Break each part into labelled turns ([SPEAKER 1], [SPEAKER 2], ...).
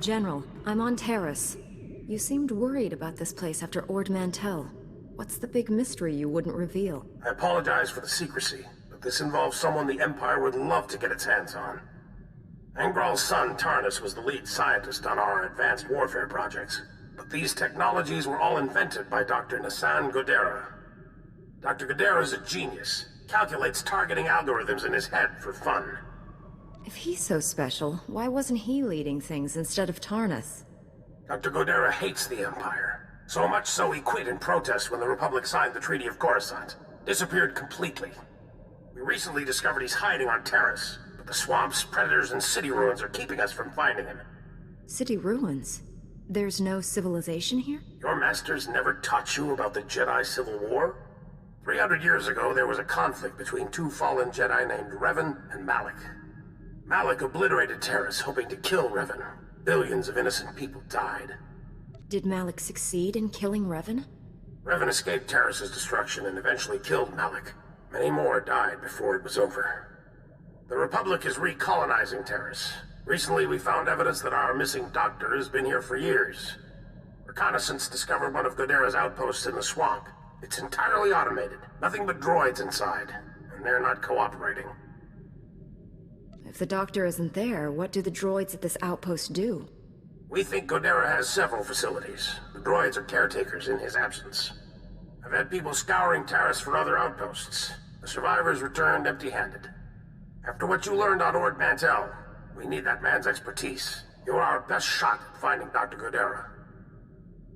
[SPEAKER 1] General, I'm on Terrace. You seemed worried about this place after Ord Mantell. What's the big mystery you wouldn't reveal?
[SPEAKER 2] I apologize for the secrecy, but this involves someone the Empire would love to get its hands on. Angral's son, Tarnus, was the lead scientist on our advanced warfare projects. But these technologies were all invented by Dr. Nassan Godera. Dr. Godera is a genius. Calculates targeting algorithms in his head for fun.
[SPEAKER 1] If he's so special, why wasn't he leading things instead of Tarnus?
[SPEAKER 2] Dr. Godera hates the Empire. So much so he quit in protest when the Republic signed the Treaty of Coruscant. Disappeared completely. We recently discovered he's hiding on Terrace, but the swamps, predators, and city ruins are keeping us from finding him.
[SPEAKER 1] City ruins? There's no civilization here?
[SPEAKER 2] Your masters never taught you about the Jedi Civil War? 300 years ago, there was a conflict between two fallen Jedi named Revan and Malak. Malak obliterated Terrace, hoping to kill Revan. Billions of innocent people died.
[SPEAKER 1] Did Malak succeed in killing Revan?
[SPEAKER 2] Revan escaped Terrace's destruction and eventually killed Malak. Many more died before it was over. The Republic is recolonizing Terrace. Recently, we found evidence that our missing doctor has been here for years. Reconnaissance discovered one of Godera's outposts in the swamp. It's entirely automated. Nothing but droids inside. And they're not cooperating.
[SPEAKER 1] If the doctor isn't there, what do the droids at this outpost do?
[SPEAKER 2] We think Godera has several facilities. The droids are caretakers in his absence. I've had people scouring Terrace for other outposts. The survivors returned empty-handed. After what you learned on Ord Mantell, we need that man's expertise. You're our best shot at finding Dr. Godera.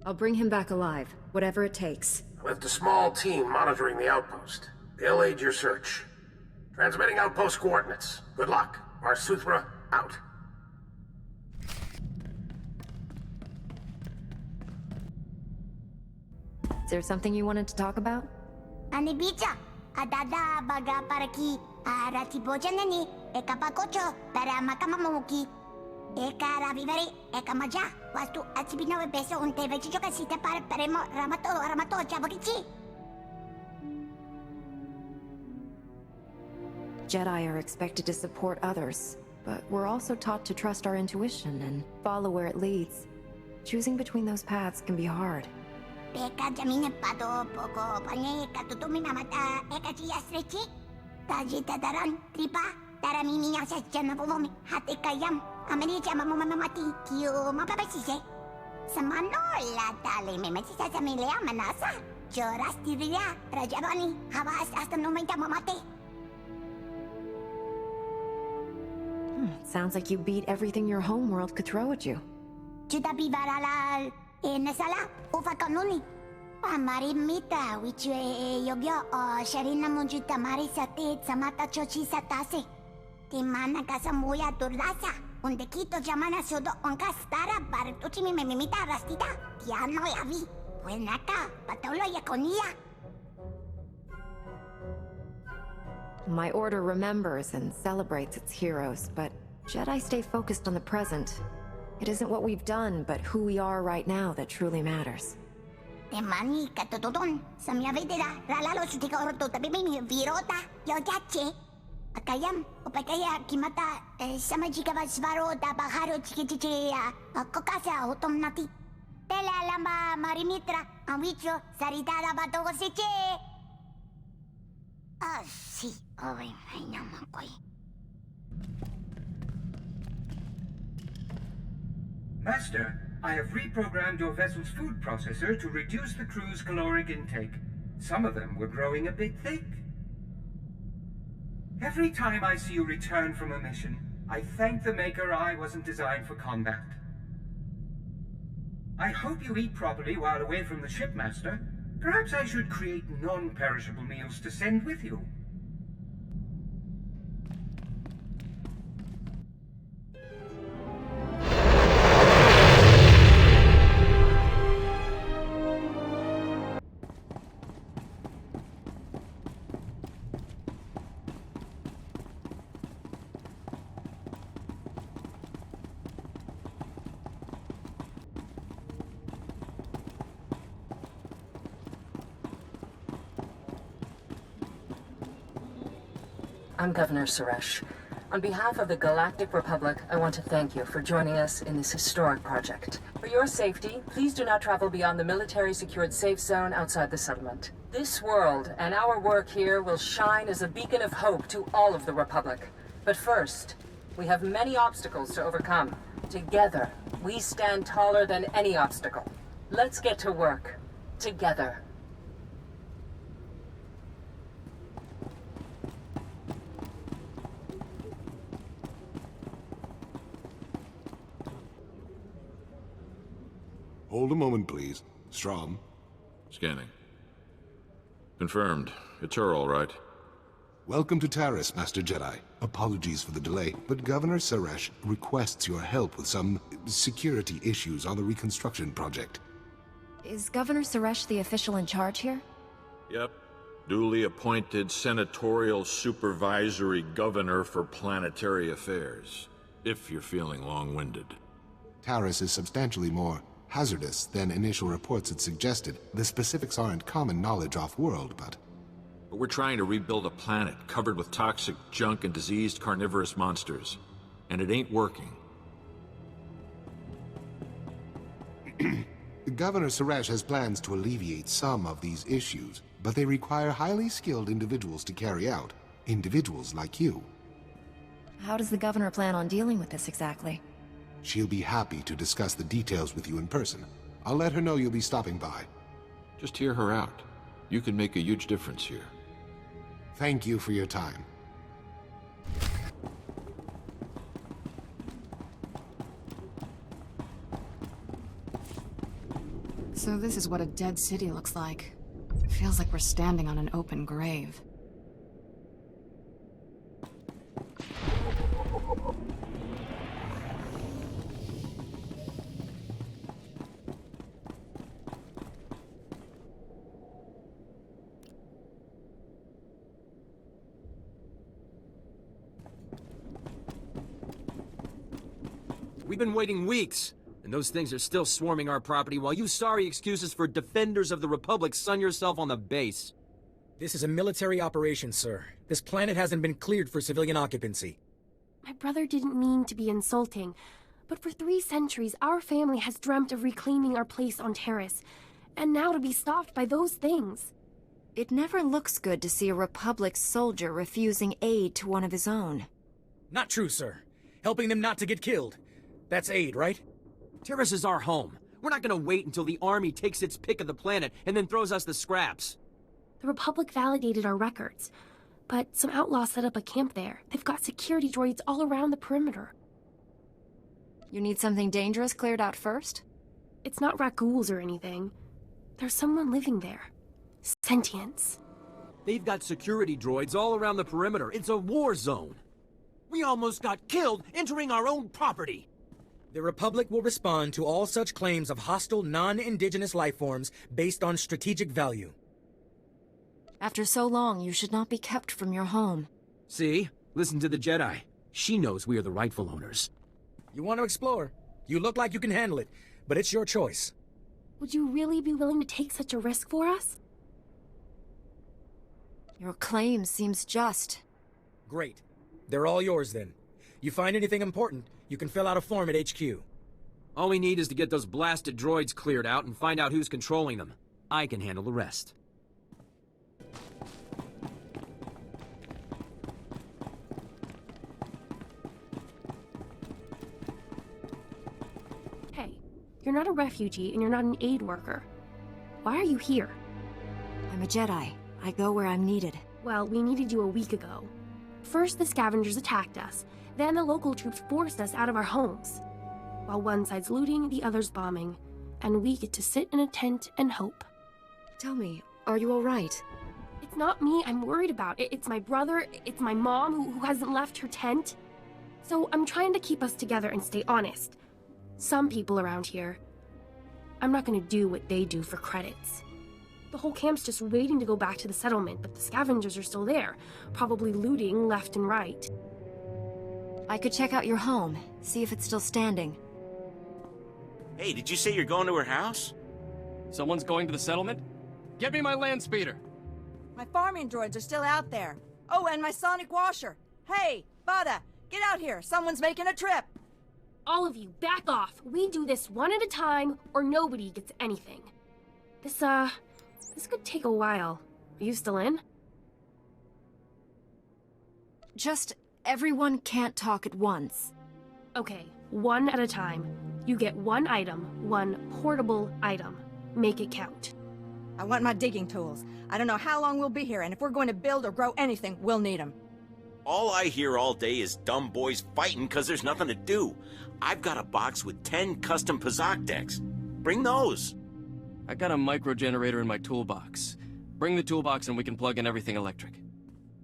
[SPEAKER 1] I'll bring him back alive, whatever it takes.
[SPEAKER 2] I left a small team monitoring the outpost. They'll aid your search. Transmitting outpost coordinates. Good luck. SWTOR, out.
[SPEAKER 1] Is there something you wanted to talk about?
[SPEAKER 3] Ani bicha, adada baga paraki, arati bojanani, eka pakocho, para makamamuki. Eka ravivari, eka maja, wastu atibino beso unte vechicho kasita para peremo ramato chabakichi.
[SPEAKER 1] Jedi are expected to support others, but we're also taught to trust our intuition and follow where it leads. Choosing between those paths can be hard.
[SPEAKER 3] Eka jamine pado poko pane katutumi mamata eka chiastrechi. Taji tadaran tripa taramimi asa janavolome hate kayam ameni chamamamamati kyo mapapasise. Samano la tale memetisa samilea manasa. Chorastiria rajabani hawas hasta numenta mamate.
[SPEAKER 1] Sounds like you beat everything your homeworld could throw at you.
[SPEAKER 3] Juta bivaralal nesala ufa kanuni. Pamarimita wichue yogyo o sharina munjuta marisate samata chochi satase. Timana kasamuya turdasa. Undekito jamana sodo onkastara bartuchimi memimita rastita. Tiano lavi. Buenaka patolo yakonia.
[SPEAKER 1] My order remembers and celebrates its heroes, but Jedi stay focused on the present. It isn't what we've done, but who we are right now that truly matters.
[SPEAKER 3] Temani katotodon, samyavedera, ralalo sutika oroto tabimi virota, yojache. Akayam, opakaya kimata, samajika svaro da baharo chikichichi, kokasa otomnati. Tela lamba marimitra, anwicho, saritara batogosiche. Ah, sí. Ay, naman ko eh.
[SPEAKER 4] Master, I have reprogrammed your vessel's food processor to reduce the crew's caloric intake. Some of them were growing a bit thick. Every time I see you return from a mission, I thank the Maker I wasn't designed for combat. I hope you eat properly while away from the ship, Master. Perhaps I should create non-perishable meals to send with you.
[SPEAKER 5] I'm Governor Suresh. On behalf of the Galactic Republic, I want to thank you for joining us in this historic project. For your safety, please do not travel beyond the military-secured safe zone outside the settlement. This world and our work here will shine as a beacon of hope to all of the Republic. But first, we have many obstacles to overcome. Together, we stand taller than any obstacle. Let's get to work. Together.
[SPEAKER 6] Hold a moment, please. Strom.
[SPEAKER 7] Scanning. Confirmed. It's her, all right.
[SPEAKER 6] Welcome to Taris, Master Jedi. Apologies for the delay, but Governor Suresh requests your help with some security issues on the reconstruction project.
[SPEAKER 1] Is Governor Suresh the official in charge here?
[SPEAKER 7] Yep. Duly appointed senatorial supervisory governor for planetary affairs. If you're feeling long-winded.
[SPEAKER 6] Taris is substantially more hazardous than initial reports had suggested. The specifics aren't common knowledge off-world, but
[SPEAKER 7] we're trying to rebuild a planet covered with toxic junk and diseased carnivorous monsters. And it ain't working.
[SPEAKER 6] Governor Suresh has plans to alleviate some of these issues, but they require highly skilled individuals to carry out. Individuals like you.
[SPEAKER 1] How does the governor plan on dealing with this exactly?
[SPEAKER 6] She'll be happy to discuss the details with you in person. I'll let her know you'll be stopping by.
[SPEAKER 7] Just hear her out. You can make a huge difference here.
[SPEAKER 6] Thank you for your time.
[SPEAKER 8] So this is what a dead city looks like. Feels like we're standing on an open grave.
[SPEAKER 9] We've been waiting weeks, and those things are still swarming our property while you sorry excuses for defenders of the Republic sun yourself on the base.
[SPEAKER 10] This is a military operation, sir. This planet hasn't been cleared for civilian occupancy.
[SPEAKER 11] My brother didn't mean to be insulting, but for 3 centuries our family has dreamt of reclaiming our place on Taris, and now to be stopped by those things.
[SPEAKER 1] It never looks good to see a Republic soldier refusing aid to one of his own.
[SPEAKER 10] Not true, sir. Helping them not to get killed. That's aid, right?
[SPEAKER 9] Taris is our home. We're not gonna wait until the army takes its pick of the planet and then throws us the scraps.
[SPEAKER 11] The Republic validated our records, but some outlaws set up a camp there. They've got security droids all around the perimeter.
[SPEAKER 1] You need something dangerous cleared out first?
[SPEAKER 11] It's not raccoons or anything. There's someone living there. Sentience.
[SPEAKER 9] They've got security droids all around the perimeter. It's a war zone. We almost got killed entering our own property.
[SPEAKER 10] The Republic will respond to all such claims of hostile, non-indigenous life forms based on strategic value.
[SPEAKER 1] After so long, you should not be kept from your home.
[SPEAKER 9] See? Listen to the Jedi. She knows we are the rightful owners.
[SPEAKER 10] You want to explore? You look like you can handle it, but it's your choice.
[SPEAKER 11] Would you really be willing to take such a risk for us?
[SPEAKER 1] Your claim seems just.
[SPEAKER 10] Great. They're all yours then. You find anything important, you can fill out a form at HQ.
[SPEAKER 9] All we need is to get those blasted droids cleared out and find out who's controlling them. I can handle the rest.
[SPEAKER 11] Hey, you're not a refugee and you're not an aid worker. Why are you here?
[SPEAKER 1] I'm a Jedi. I go where I'm needed.
[SPEAKER 11] Well, we needed you a week ago. First, the scavengers attacked us. Then the local troops forced us out of our homes. While one side's looting, the other's bombing. And we get to sit in a tent and hope.
[SPEAKER 1] Tell me, are you all right?
[SPEAKER 11] It's not me I'm worried about. It's my brother, it's my mom who hasn't left her tent. So I'm trying to keep us together and stay honest. Some people around here, I'm not gonna do what they do for credits. The whole camp's just waiting to go back to the settlement, but the scavengers are still there, probably looting left and right.
[SPEAKER 1] I could check out your home, see if it's still standing.
[SPEAKER 12] Hey, did you say you're going to her house?
[SPEAKER 13] Someone's going to the settlement? Get me my land speeder!
[SPEAKER 14] My farming droids are still out there. Oh, and my sonic washer. Hey, Bada, Get out here! Someone's making a trip!
[SPEAKER 11] All of you, back off. We do this one at a time, or nobody gets anything. This could take a while. Are you still in?
[SPEAKER 1] Just everyone can't talk at once.
[SPEAKER 11] Okay, one at a time. You get one item, one portable item. Make it count.
[SPEAKER 14] I want my digging tools. I don't know how long we'll be here, and if we're going to build or grow anything, we'll need them.
[SPEAKER 12] All I hear all day is dumb boys fighting because there's nothing to do. I've got a box with 10 custom Pazak decks. Bring those.
[SPEAKER 13] I got a micro generator in my toolbox. Bring the toolbox and we can plug in everything electric.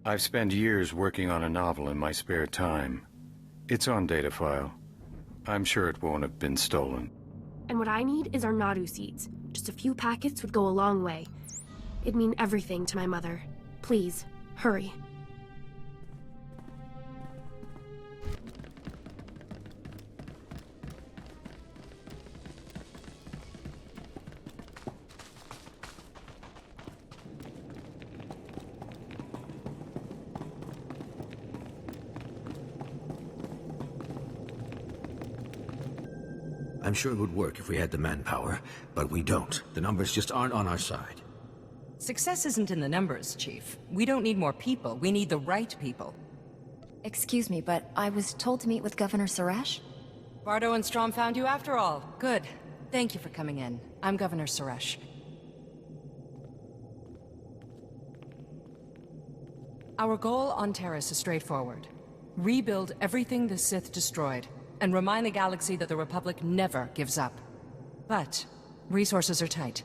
[SPEAKER 15] I've spent years working on a novel in my spare time. It's on data file. I'm sure it won't have been stolen.
[SPEAKER 11] And what I need is our Nadu seeds. Just a few packets would go a long way. It'd mean everything to my mother. Please, hurry.
[SPEAKER 16] I'm sure it would work if we had the manpower, but we don't. The numbers just aren't on our side.
[SPEAKER 17] Success isn't in the numbers, Chief. We don't need more people. We need the right people.
[SPEAKER 1] Excuse me, but I was told to meet with Governor Suresh?
[SPEAKER 17] Bardo and Strom found you after all. Good. Thank you for coming in. I'm Governor Suresh. Our goal on Terrace is straightforward. Rebuild everything the Sith destroyed, and remind the galaxy that the Republic never gives up. But resources are tight,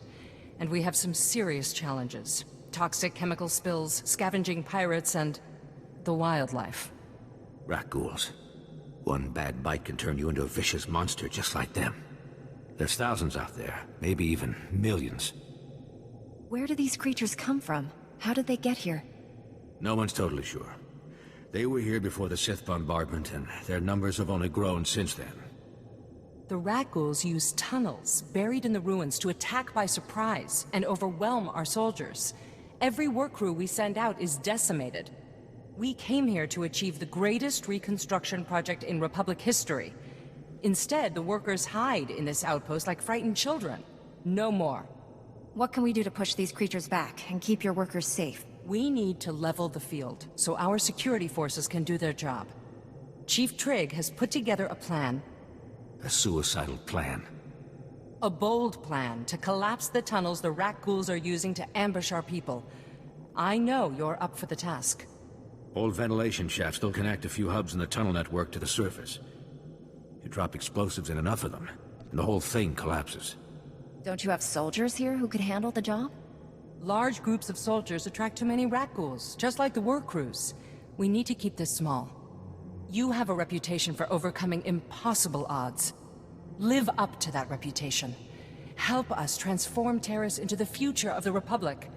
[SPEAKER 17] and we have some serious challenges. Toxic chemical spills, scavenging pirates, and the wildlife.
[SPEAKER 16] Rat ghouls. One bad bite can turn you into a vicious monster just like them. There's thousands out there, maybe even millions.
[SPEAKER 1] Where do these creatures come from? How did they get here?
[SPEAKER 16] No one's totally sure. They were here before the Sith bombardment, and their numbers have only grown since then.
[SPEAKER 17] The rat ghouls use tunnels buried in the ruins to attack by surprise and overwhelm our soldiers. Every work crew we send out is decimated. We came here to achieve the greatest reconstruction project in Republic history. Instead, the workers hide in this outpost like frightened children. No more.
[SPEAKER 1] What can we do to push these creatures back and keep your workers safe?
[SPEAKER 17] We need to level the field, so our security forces can do their job. Chief Trigg has put together a plan.
[SPEAKER 16] A suicidal plan.
[SPEAKER 17] A bold plan to collapse the tunnels the rat ghouls are using to ambush our people. I know you're up for the task.
[SPEAKER 16] Old ventilation shafts don't connect a few hubs in the tunnel network to the surface. You drop explosives in enough of them, and the whole thing collapses.
[SPEAKER 1] Don't you have soldiers here who could handle the job?
[SPEAKER 17] Large groups of soldiers attract too many rat ghouls, just like the work crews. We need to keep this small. You have a reputation for overcoming impossible odds. Live up to that reputation. Help us transform Terrace into the future of the Republic.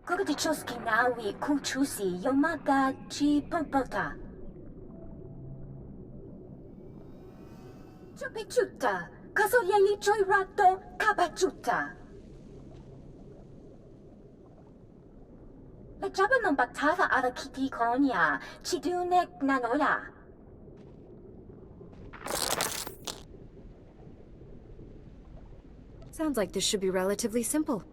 [SPEAKER 18] Kogdichoski nawi kuchusi yomata chi popota. Chupichuta, kasoyeli choirato kabachuta. Le jaba non batava ala kiti konya, chidunek nanola.
[SPEAKER 1] Sounds like this should be relatively simple.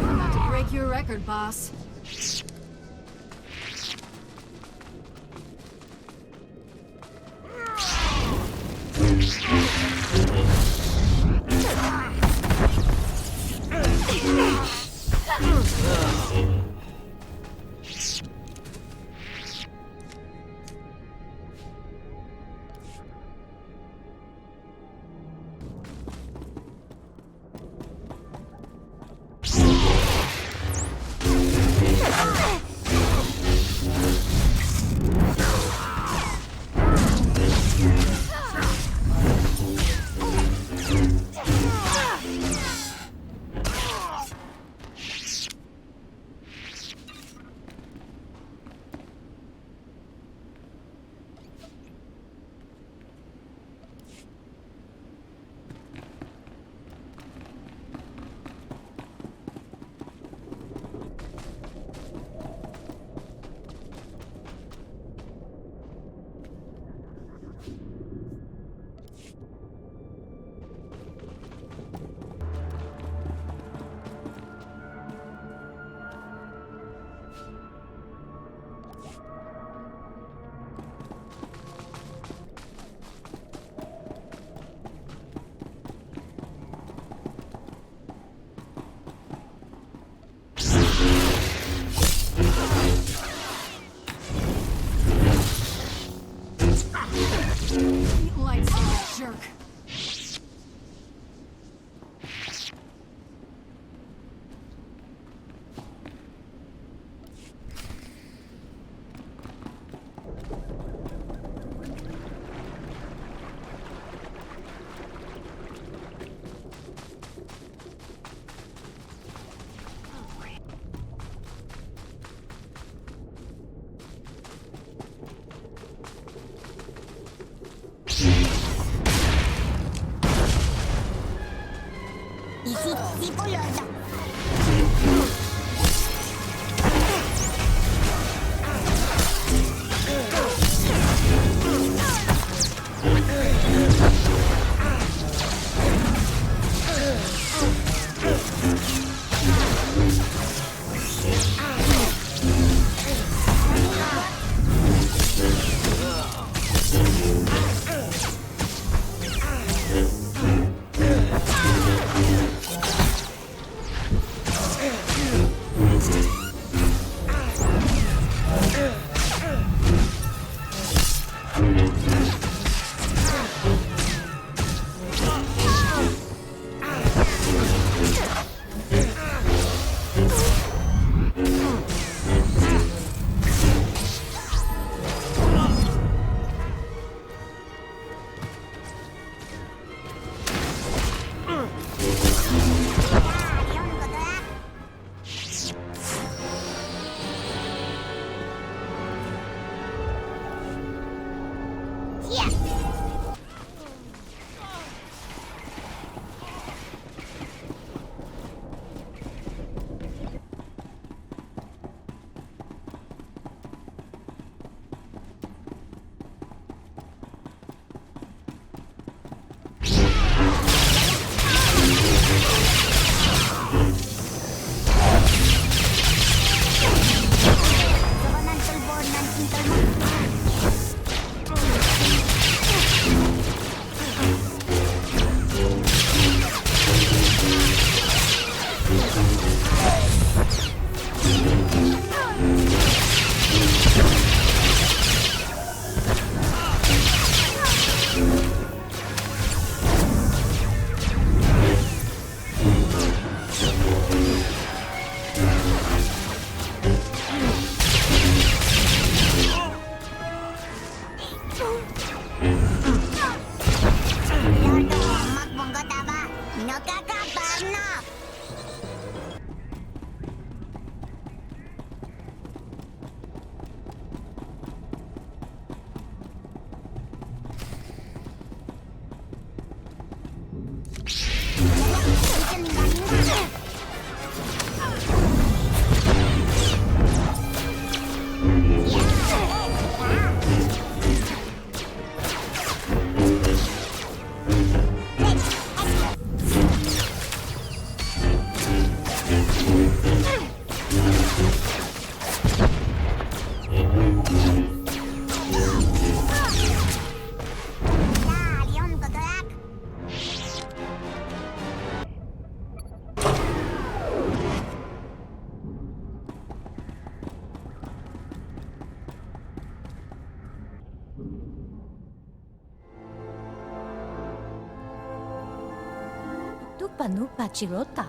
[SPEAKER 8] About to break your record, boss. Lightsaber jerk.
[SPEAKER 3] Nakakabarno!
[SPEAKER 18] Nupa Chirota.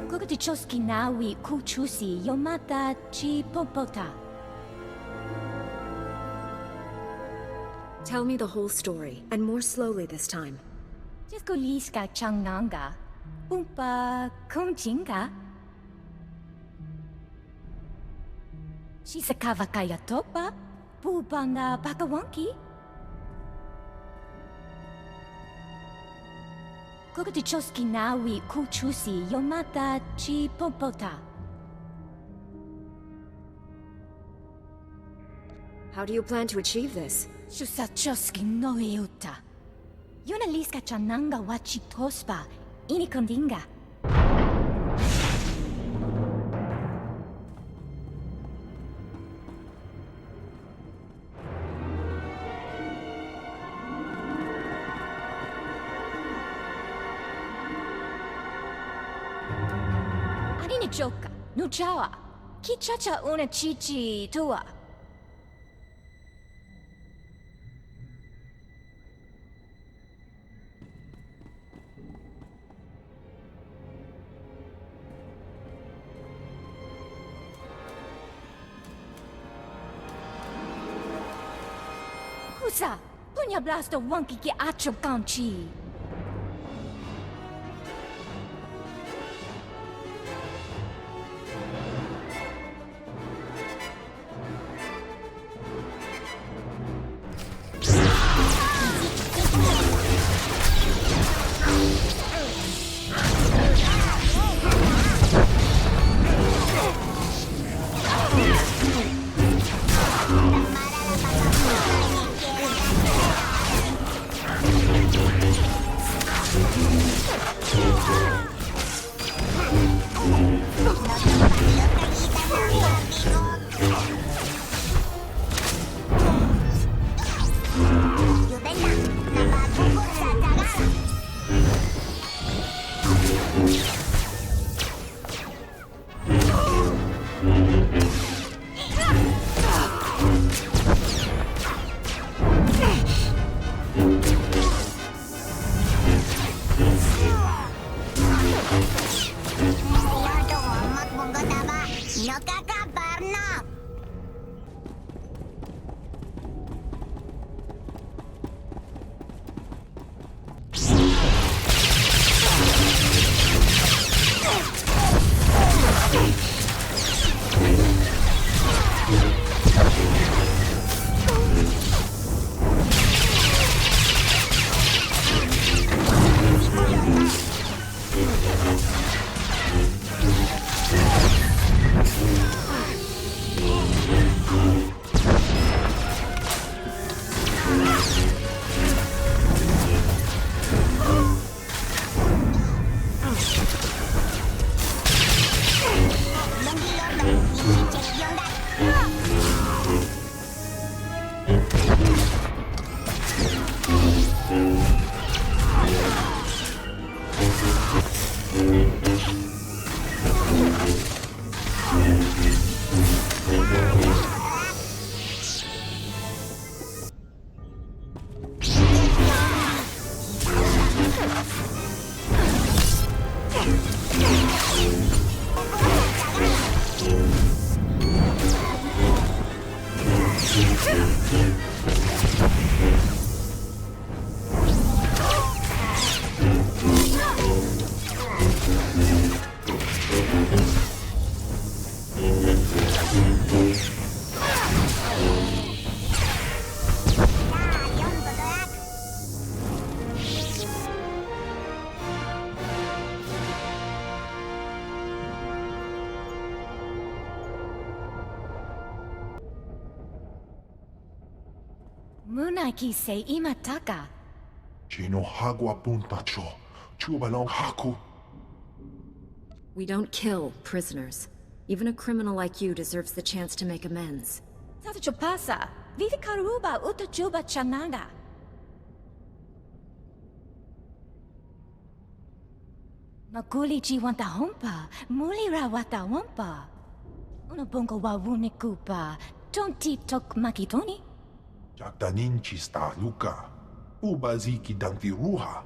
[SPEAKER 18] Kugutichoski nawi kuchusi yomata chi popota.
[SPEAKER 1] Tell me the whole story, and more slowly this time.
[SPEAKER 18] Jiskoliska changnanga. Pumpa kumchinga. Shisakava kaya topa. Pupanga bakawanki. Kugutichoski nawi kuchusi yomata chi popota.
[SPEAKER 1] How do you plan to achieve this?
[SPEAKER 18] Shusachoski no iuta. Yunaliska chananga wachi tospa. Inikondinga. Joka, nuchawa, kichacha una chichi tua. Kusa, punya blasto wanki ki acho kanchi. Kisei imataka.
[SPEAKER 19] Chino hagwa puntacho. Chubalong haku.
[SPEAKER 1] We don't kill prisoners. Even a criminal like you deserves the chance to make amends.
[SPEAKER 18] Tata pasa. Vivi karuba utajuba chananga. Maguli ji wanta hompa. Mulira wata wampa. Unabongo wa wunikupa. Tonti tok makitoni.
[SPEAKER 19] Jaktanin chista luka. Ubaziki dangviruha.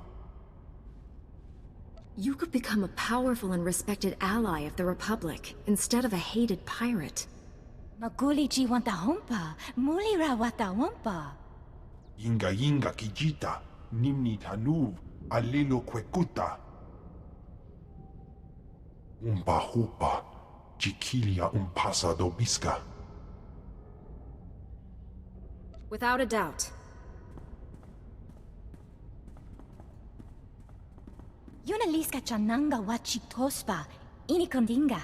[SPEAKER 1] You could become a powerful and respected ally of the Republic, instead of a hated pirate.
[SPEAKER 18] Maguli ji wanta hompa. Mulira wata wampa.
[SPEAKER 19] Yinga kijita. Nimni tanuv. Alilo kwekuta. Umpa hupa. Chiquilia umpasa dobiska.
[SPEAKER 1] Without a doubt.
[SPEAKER 18] Yunaliska chananga wachitospa. Inikondinga.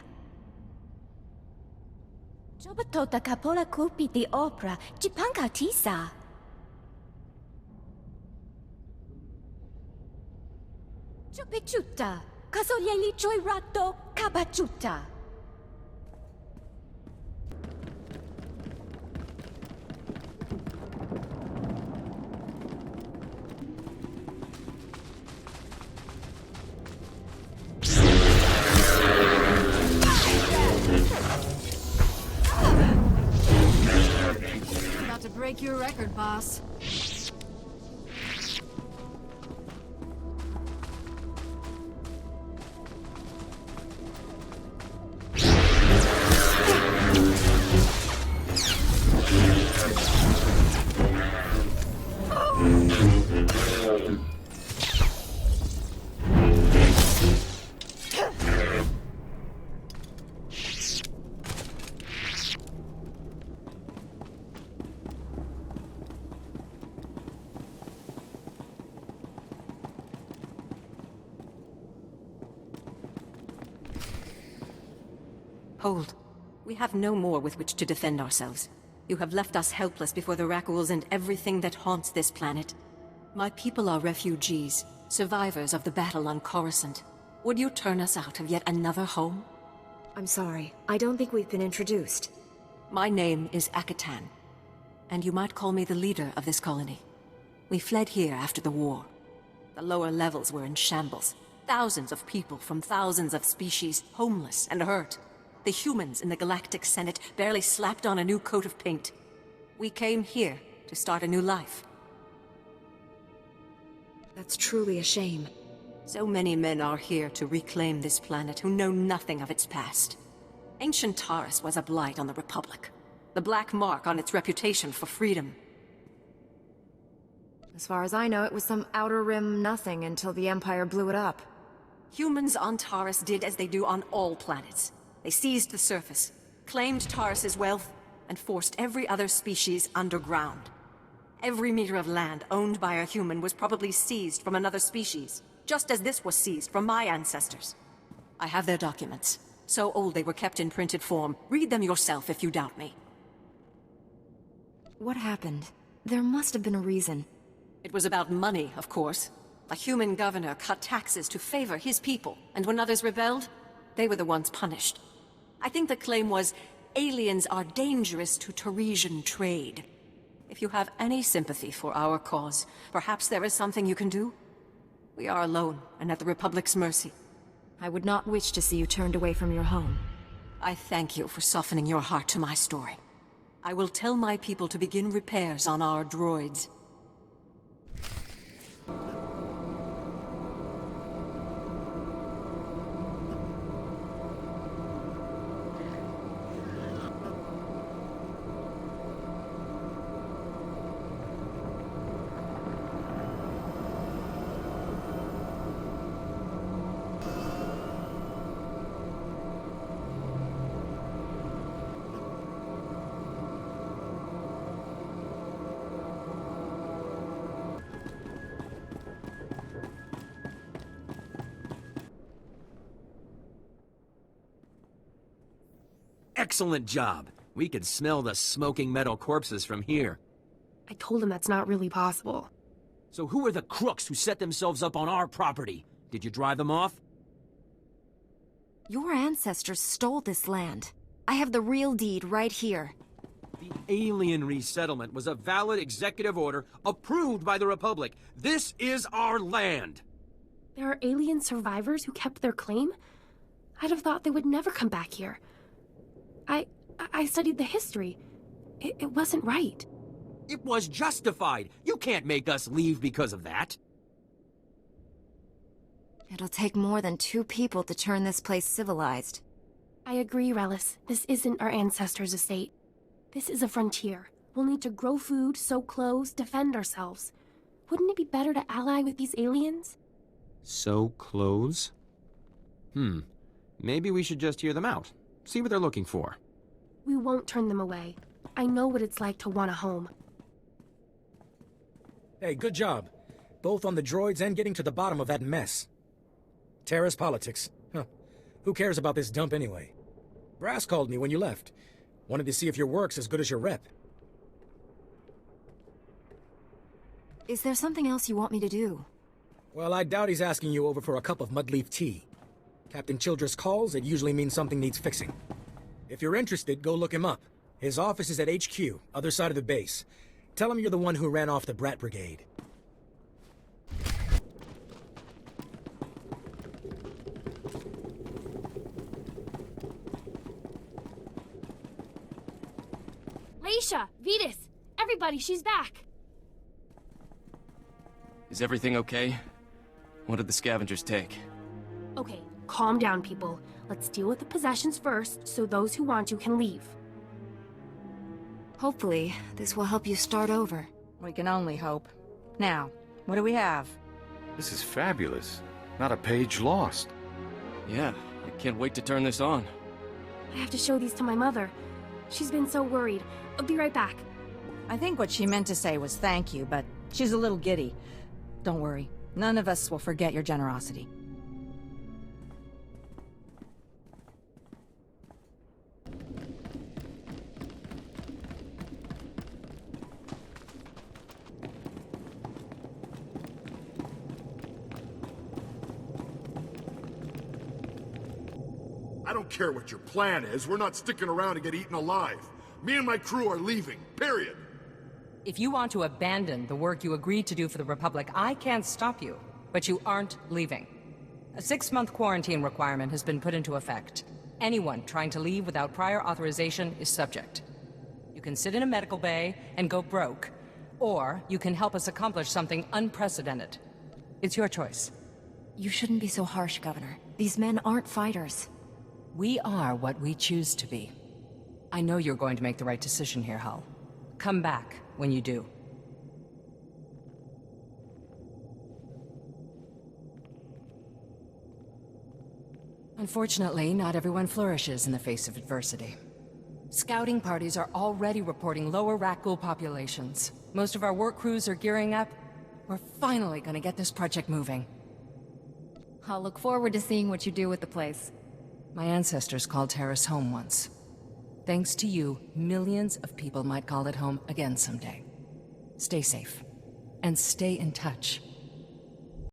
[SPEAKER 18] Jobatota capola cupi di opera. Chipanka tisa. Chopichuta. Kasoyeli choi rato. Kabachuta.
[SPEAKER 8] About to break your record, boss.
[SPEAKER 20] Hold. We have no more with which to defend ourselves. You have left us helpless before the Rakuls and everything that haunts this planet. My people are refugees, survivors of the battle on Coruscant. Would you turn us out of yet another home?
[SPEAKER 1] I'm sorry. I don't think we've been introduced.
[SPEAKER 20] My name is Akatan, and you might call me the leader of this colony. We fled here after the war. The lower levels were in shambles. Thousands of people from thousands of species, homeless and hurt. The humans in the Galactic Senate barely slapped on a new coat of paint. We came here to start a new life.
[SPEAKER 1] That's truly a shame.
[SPEAKER 20] So many men are here to reclaim this planet who know nothing of its past. Ancient Taurus was a blight on the Republic. The black mark on its reputation for freedom.
[SPEAKER 1] As far as I know, it was some Outer Rim nothing until the Empire blew it up.
[SPEAKER 20] Humans on Taurus did as they do on all planets. They seized the surface, claimed Taurus's wealth, and forced every other species underground. Every meter of land owned by a human was probably seized from another species, just as this was seized from my ancestors. I have their documents. So old they were kept in printed form. Read them yourself if you doubt me.
[SPEAKER 1] What happened? There must have been a reason.
[SPEAKER 20] It was about money, of course. A human governor cut taxes to favor his people, and when others rebelled, they were the ones punished. I think the claim was, aliens are dangerous to Taresian trade. If you have any sympathy for our cause, perhaps there is something you can do? We are alone, and at the Republic's mercy.
[SPEAKER 1] I would not wish to see you turned away from your home.
[SPEAKER 20] I thank you for softening your heart to my story. I will tell my people to begin repairs on our droids.
[SPEAKER 9] Excellent job. We could smell the smoking metal corpses from here.
[SPEAKER 11] I told him that's not really possible.
[SPEAKER 9] So who are the crooks who set themselves up on our property? Did you drive them off?
[SPEAKER 1] Your ancestors stole this land. I have the real deed right here.
[SPEAKER 9] The alien resettlement was a valid executive order approved by the Republic. This is our land!
[SPEAKER 11] There are alien survivors who kept their claim? I'd have thought they would never come back here. I studied the history. It wasn't right.
[SPEAKER 9] It was justified. You can't make us leave because of that.
[SPEAKER 1] It'll take more than 2 people to turn this place civilized.
[SPEAKER 11] I agree, Relis. This isn't our ancestors' estate. This is a frontier. We'll need to grow food, sew clothes, defend ourselves. Wouldn't it be better to ally with these aliens?
[SPEAKER 9] Sew clothes? Maybe we should just hear them out. See what they're looking for.
[SPEAKER 11] We won't turn them away. I know what it's like to want a home.
[SPEAKER 10] Hey, good job. Both on the droids and getting to the bottom of that mess. Terrace politics. Huh. Who cares about this dump anyway? Brass called me when you left. Wanted to see if your work's as good as your rep.
[SPEAKER 1] Is there something else you want me to do?
[SPEAKER 10] Well, I doubt he's asking you over for a cup of mudleaf tea. Captain Childress calls, it usually means something needs fixing. If you're interested, go look him up. His office is at HQ, other side of the base. Tell him you're the one who ran off the Brat Brigade.
[SPEAKER 11] Leisha! Vetus! Everybody, she's back!
[SPEAKER 13] Is everything okay? What did the scavengers take?
[SPEAKER 11] Okay, calm down, people. Let's deal with the possessions first, so those who want to can leave.
[SPEAKER 1] Hopefully, this will help you start over.
[SPEAKER 14] We can only hope. Now, what do we have?
[SPEAKER 15] This is fabulous. Not a page lost.
[SPEAKER 13] Yeah, I can't wait to turn this on.
[SPEAKER 11] I have to show these to my mother. She's been so worried. I'll be right back.
[SPEAKER 14] I think what she meant to say was thank you, but she's a little giddy. Don't worry. None of us will forget your generosity.
[SPEAKER 21] I don't care what your plan is. We're not sticking around to get eaten alive. Me and my crew are leaving, period.
[SPEAKER 17] If you want to abandon the work you agreed to do for the Republic, I can't stop you. But you aren't leaving. A 6-month quarantine requirement has been put into effect. Anyone trying to leave without prior authorization is subject. You can sit in a medical bay and go broke, or you can help us accomplish something unprecedented. It's your choice.
[SPEAKER 1] You shouldn't be so harsh, Governor. These men aren't fighters.
[SPEAKER 17] We are what we choose to be. I know you're going to make the right decision here, Hull. Come back when you do. Unfortunately, not everyone flourishes in the face of adversity. Scouting parties are already reporting lower Rakghoul populations. Most of our work crews are gearing up. We're finally gonna get this project moving.
[SPEAKER 1] I'll look forward to seeing what you do with the place.
[SPEAKER 17] My ancestors called Terrace home once. Thanks to you, millions of people might call it home again someday. Stay safe. And stay in touch.